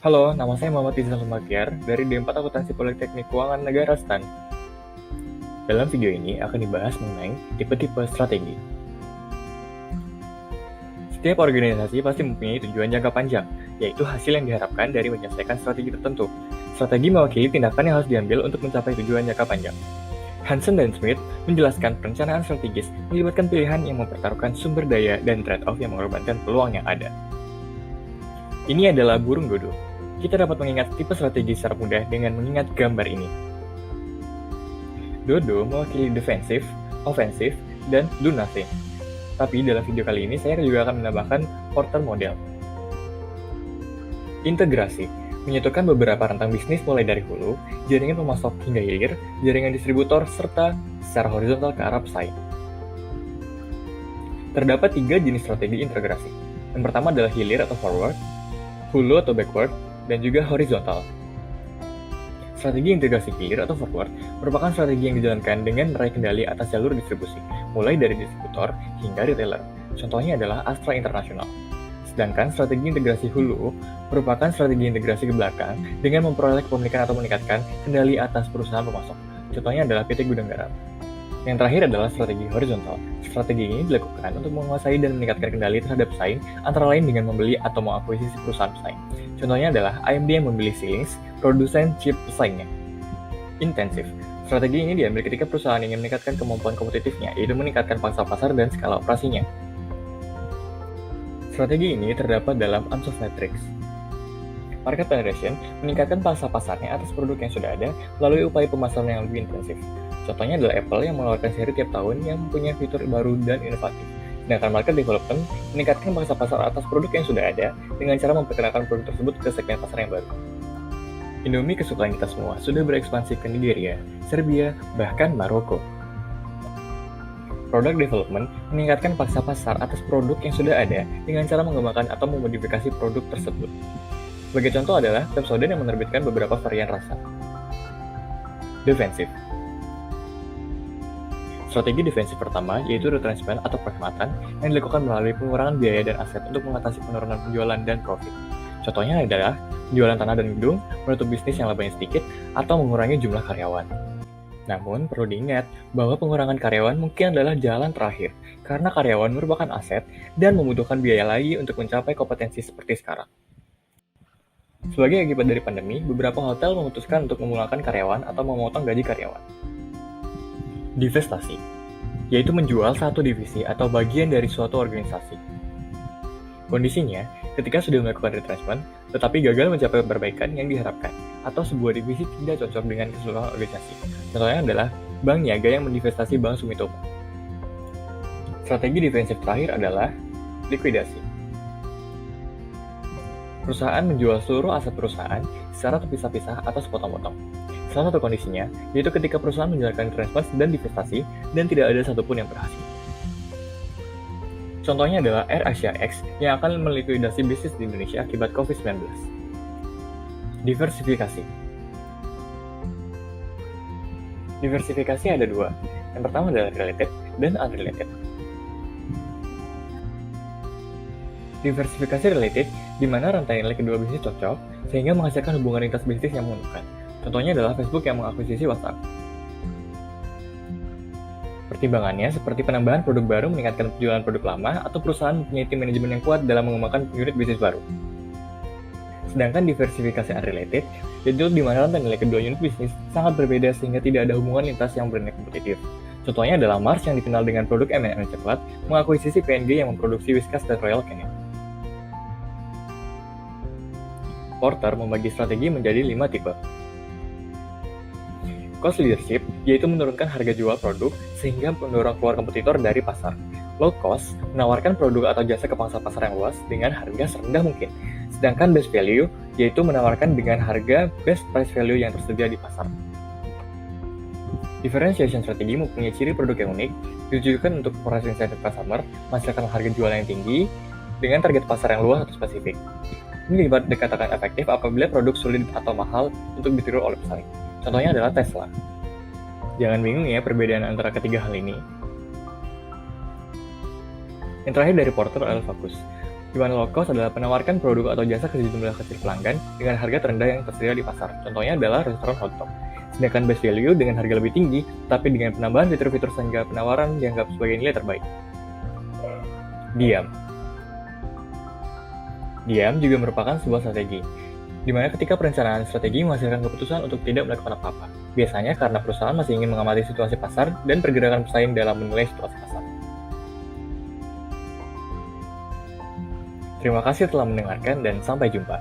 Halo, nama saya Muhammad Izan Sumagiar dari D4 Akuntansi Politeknik Keuangan Negara STAN. Dalam video ini akan dibahas mengenai tipe-tipe strategi. Setiap organisasi pasti mempunyai tujuan jangka panjang, yaitu hasil yang diharapkan dari menyelesaikan strategi tertentu. Strategi mewakili tindakan yang harus diambil untuk mencapai tujuan jangka panjang. Hansen dan Smith menjelaskan perencanaan strategis melibatkan pilihan yang mempertaruhkan sumber daya dan trade-off yang mengorbankan peluang yang ada. Ini adalah burung dodo. Kita dapat mengingat tipe strategi secara mudah dengan mengingat gambar ini. Dodo mewakili defensif, ofensif, dan do nothing. Tapi dalam video kali ini saya juga akan menambahkan Porter model. Integrasi menyatukan beberapa rentang bisnis mulai dari hulu, jaringan pemasok hingga hilir, jaringan distributor, serta secara horizontal ke arah pesaing. Terdapat 3 jenis strategi integrasi. Yang pertama adalah hilir atau forward, hulu atau backward, dan juga horizontal. Strategi integrasi hilir atau forward merupakan strategi yang dijalankan dengan meraih kendali atas jalur distribusi, mulai dari distributor hingga retailer. Contohnya adalah Astra International. Sedangkan strategi integrasi hulu merupakan strategi integrasi ke belakang dengan memperoleh kepemilikan atau meningkatkan kendali atas perusahaan pemasok. Contohnya adalah PT Gudang Garam. Yang terakhir adalah strategi horizontal. Strategi ini dilakukan untuk menguasai dan meningkatkan kendali terhadap pesaing, antara lain dengan membeli atau mengakuisisi perusahaan pesaing. Contohnya adalah AMD yang membeli Xilinx, produsen chip pesaingnya. Intensif. Strategi ini diambil ketika perusahaan ingin meningkatkan kemampuan kompetitifnya, yaitu meningkatkan pangsa pasar dan skala operasinya. Strategi ini terdapat dalam Ansoff Matrix. Market penetration meningkatkan pangsa pasarnya atas produk yang sudah ada melalui upaya pemasaran yang lebih intensif. Contohnya adalah Apple yang mengeluarkan seri tiap tahun yang mempunyai fitur baru dan inovatif. Sedangkan market development meningkatkan pangsa pasar atas produk yang sudah ada dengan cara memperkenalkan produk tersebut ke segmen pasar yang baru. Indomie kesukaan kita semua sudah berekspansi ke Nigeria, Serbia, bahkan Maroko. Product development meningkatkan pangsa pasar atas produk yang sudah ada dengan cara mengembangkan atau memodifikasi produk tersebut. Sebagai contoh adalah Pepsodent yang menerbitkan beberapa varian rasa. Defensif. Strategi defensif pertama yaitu retrenchment atau penghematan yang dilakukan melalui pengurangan biaya dan aset untuk mengatasi penurunan penjualan dan profit. Contohnya adalah penjualan tanah dan gedung, menutup bisnis yang labanya sedikit, atau mengurangi jumlah karyawan. Namun, perlu diingat bahwa pengurangan karyawan mungkin adalah jalan terakhir, karena karyawan merupakan aset dan membutuhkan biaya lagi untuk mencapai kompetensi seperti sekarang. Sebagai akibat dari pandemi, beberapa hotel memutuskan untuk memulangkan karyawan atau memotong gaji karyawan. Divestasi, yaitu menjual satu divisi atau bagian dari suatu organisasi. Kondisinya, ketika sudah melakukan retrenchment, tetapi gagal mencapai perbaikan yang diharapkan, atau sebuah divisi tidak cocok dengan keseluruhan organisasi. Contohnya adalah Bank Niaga yang mendivestasi Bank Sumitomo. Strategi defensif terakhir adalah likuidasi. Perusahaan menjual seluruh aset perusahaan secara terpisah-pisah atau sepotong-potong. Salah satu kondisinya, yaitu ketika perusahaan menjalankan retrenchment dan divestasi dan tidak ada satupun yang berhasil. Contohnya adalah AirAsia X yang akan melikuidasi bisnis di Indonesia akibat COVID-19. Diversifikasi. Diversifikasi ada 2. Yang pertama adalah related dan unrelated. Diversifikasi related, di mana rantai nilai kedua bisnis cocok, sehingga menghasilkan hubungan lintas bisnis yang menguntungkan. Contohnya adalah Facebook yang mengakuisisi WhatsApp. Pertimbangannya seperti penambahan produk baru meningkatkan penjualan produk lama atau perusahaan mempunyai tim manajemen yang kuat dalam mengembangkan unit bisnis baru. Sedangkan diversifikasi unrelated, yaitu di mana rantai nilai kedua unit bisnis sangat berbeda sehingga tidak ada hubungan lintas yang bernilai kompetitif. Contohnya adalah Mars yang dikenal dengan produk M&M coklat mengakuisisi P&G yang memproduksi Whiskas dan Royal Canin. Porter membagi strategi menjadi 5 tipe. Cost leadership, yaitu menurunkan harga jual produk sehingga mendorong keluar kompetitor dari pasar. Low cost, menawarkan produk atau jasa ke pangsa pasar yang luas dengan harga serendah mungkin. Sedangkan best value, yaitu menawarkan dengan harga best price value yang tersedia di pasar. Differentiation strategi mempunyai ciri produk yang unik, ditujukan untuk operasi incentive customer, menghasilkan harga jual yang tinggi, dengan target pasar yang luas atau spesifik. Ini dikatakan efektif apabila produk sulit atau mahal untuk ditiru oleh pesaing. Contohnya adalah Tesla. Jangan bingung ya perbedaan antara ketiga hal ini. Yang terakhir dari Porter adalah fokus. di mana low cost adalah menawarkan produk atau jasa ke sejumlah kecil pelanggan dengan harga terendah yang tersedia di pasar. Contohnya adalah restoran hotdog. Sedangkan best value dengan harga lebih tinggi, tapi dengan penambahan fitur-fitur sehingga penawaran dianggap sebagai nilai terbaik. Diam. Diam juga merupakan sebuah strategi, di mana ketika perencanaan strategi menghasilkan keputusan untuk tidak melakukan apa-apa. Biasanya karena perusahaan masih ingin mengamati situasi pasar dan pergerakan pesaing dalam menilai situasi pasar. Terima kasih telah mendengarkan dan sampai jumpa.